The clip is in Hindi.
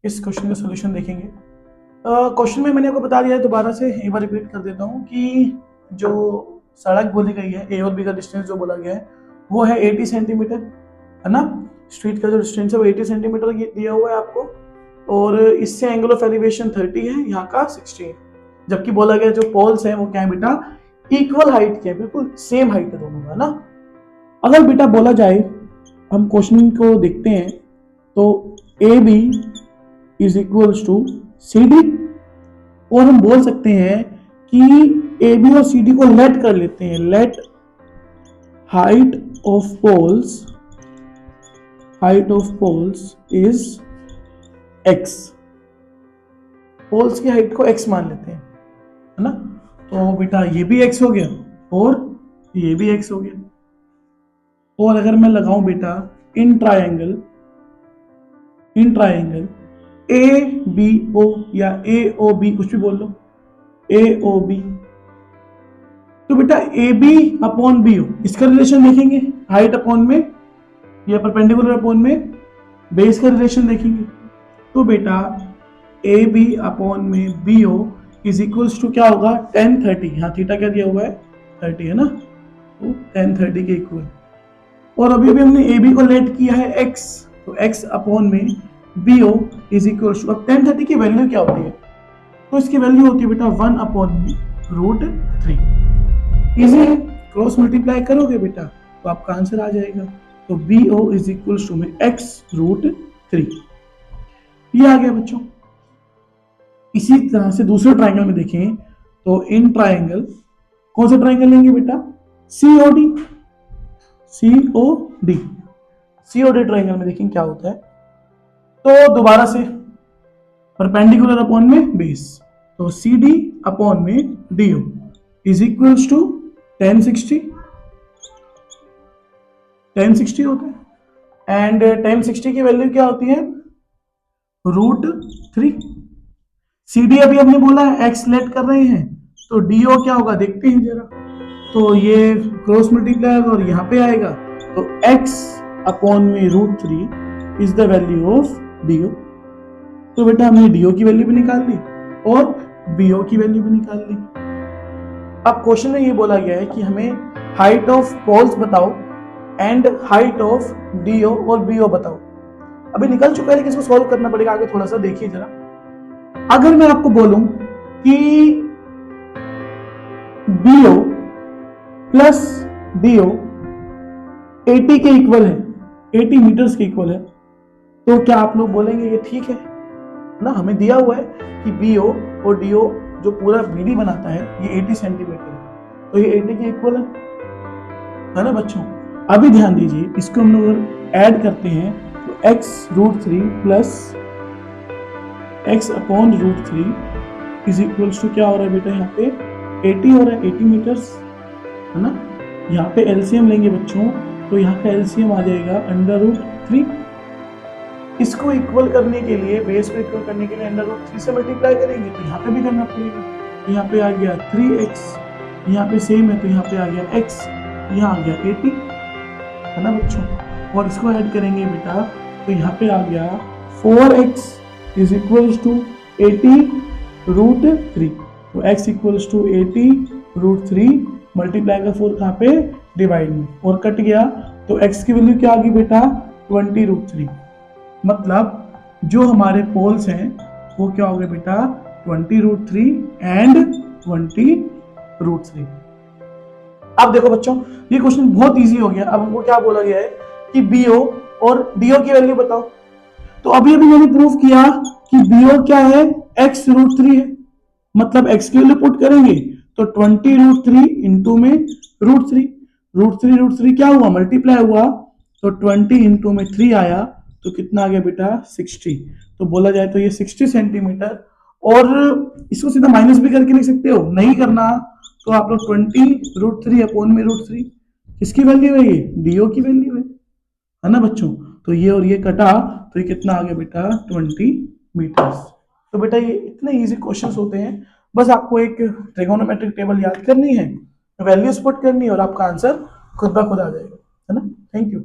इस क्वेश्चन का सोल्यूशन देखेंगे। क्वेश्चन में मैंने आपको बता दिया है, दोबारा से एक बार रिपीट कर देता हूँ कि जो सड़क बोली गई है, ए और बी का डिस्टेंस जो बोला गया है वो है 80 सेंटीमीटर, है ना। स्ट्रीट का जो डिस्टेंस है वो 80 सेंटीमीटर दिया हुआ है आपको, और इससे एंगल ऑफ एलिवेशन 30 है, यहाँ का 60 है। जबकि बोला गया जो पोल्स हैं वो क्या है बेटा, इक्वल हाइट के हैं, बिल्कुल सेम हाइट है दोनों का, ना। अगर बेटा बोला जाए, हम क्वेश्चन को देखते हैं, तो A B is equals to C D, और हम बोल सकते हैं कि ए बी और सी डी को लेट कर लेते हैं। Let height of poles is x. पोल्स की हाइट को एक्स मान लेते हैं, है ना। तो बेटा ये भी एक्स हो गया और ये भी एक्स हो गया। और अगर मैं लगाऊं बेटा in triangle A B O या ए ओ बी, कुछ भी बोल लो, ए ओ बी, तो बेटा A B upon B O, इसका रिलेशन देखेंगे हाइट अपॉन में या परपेंडिकुलर अपॉन में बेस का रिलेशन देखेंगे। तो बेटा ए बी अपॉन में B O is equals to क्या होगा, tan 30, यहाँ थीटा क्या दिया हुआ है 30, है ना, तो tan 30 के इक्वल। और अभी हमने ए बी को लेट किया है x, तो x अपॉन में B O is equal to, अब tan 30 की वैल्यू क्या होती है, तो इसकी वैल्यू होती है बेटा 1 अपॉन में √3। इजी है, क्रॉस मल्टीप्लाई करोगे बेटा तो आपका आंसर आ जाएगा। तो B O is equal to में x√3, ये आ गया बच्चों। इसी तरह से दूसरे ट्राइंगल में देखें, तो इन ट्राइंगल, कौन सा ट्राइंगल लेंगे बेटा, सीओडी ट्राइंगल में देखें क्या होता है। तो दोबारा से परपेंडिकुलर अपॉन में बेस, तो सी डी अपॉन में D O is equals to tan 60 होता है, एंड tan 60 की वैल्यू क्या होती है, √3। सी डी अभी हमने बोला है एक्स लेट कर रहे हैं, तो डी ओ क्या होगा देखते हैं जरा, तो ये क्रॉस मल्टीप्लाई होगा और यहाँ पे आएगा, तो x अपॉन में √3 is the value of D O. तो बेटा हमने डी ओ की वैल्यू भी निकाल ली और बी ओ की वैल्यू भी निकाल ली। अब क्वेश्चन में ये बोला गया है कि हमें हाइट ऑफ पोल्स बताओ and height of D O और बी ओ बताओ। अभी निकल चुका है लेकिन इसको सॉल्व करना पड़ेगा आगे, थोड़ा सा देखिए जरा। अगर मैं आपको बोलूं कि B O plus D O 80 के इक्वल है, 80 मीटर्स के इक्वल है, तो क्या आप लोग बोलेंगे ये ठीक है ना। हमें दिया हुआ है कि बी ओ और डी ओ जो पूरा बीडी बनाता है ये 80 सेंटीमीटर है, तो ये 80 के इक्वल है ना बच्चों। अभी ध्यान दीजिए, इसको हम लोग ऐड करते हैं तो x√3 plus x upon √3 is equals to क्या हो रहा है बेटा, यहाँ पे 80 हो रहा है, 80 मीटर्स, है ना। यहाँ पे एलसीएम लेंगे बच्चों, तो यहाँ का एलसीएम आ जाएगा √3। इसको इक्वल करने के लिए, बेस को इक्वल करने के लिए √3 से मल्टीप्लाई करेंगे, तो यहाँ पे भी करना पड़ेगा। तो यहाँ पे आ गया 3x, यहाँ पे सेम है तो यहाँ पे आ गया x, यहाँ आ गया 80, है ना बच्चों। और इसको ऐड करेंगे बेटा, तो यहाँ पे आ गया 4x इज इक्वल्स टू 80√3, तो x इक्वल्स टू 80√3 मल्टीप्लाई का 4 कहाँ पे, डिवाइड में, और कट गया, तो x की वैल्यू क्या आ गई बेटा 20√3। मतलब जो हमारे पोल्स हैं वो क्या हो गए बेटा 20√3 एंड 20√3। अब देखो बच्चों, ये क्वेश्चन बहुत इजी हो गया। अब हमको क्या बोला गया है कि बीओ और डीओ की वैल्यू बताओ। तो अभी मैंने प्रूव किया कि बीओ क्या है, x√3 है, मतलब x की वैल्यू पुट करेंगे तो 20√3 इंटू में √3 क्या हुआ, मल्टीप्लाई हुआ, तो 20 इंटू में 3 आया, तो कितना आ गया बेटा 60। तो बोला जाए तो ये 60 सेंटीमीटर। और इसको सीधा माइनस भी करके लिख सकते हो, नहीं करना तो आप लोग 20√3 अपॉन में √3, किसकी वैल्यू है, ये डीओ की वैल्यू है ना बच्चों। तो ये और ये कटा, तो ये कितना आ गया बेटा 20 मीटर्स। तो बेटा ये इतने इजी क्वेश्चंस होते हैं, बस आपको एक ट्रिगोनोमेट्रिक टेबल याद करनी है, वैल्यूज पुट करनी है और आपका आंसर खुद ब खुद आ जाएगा, है ना। Thank you.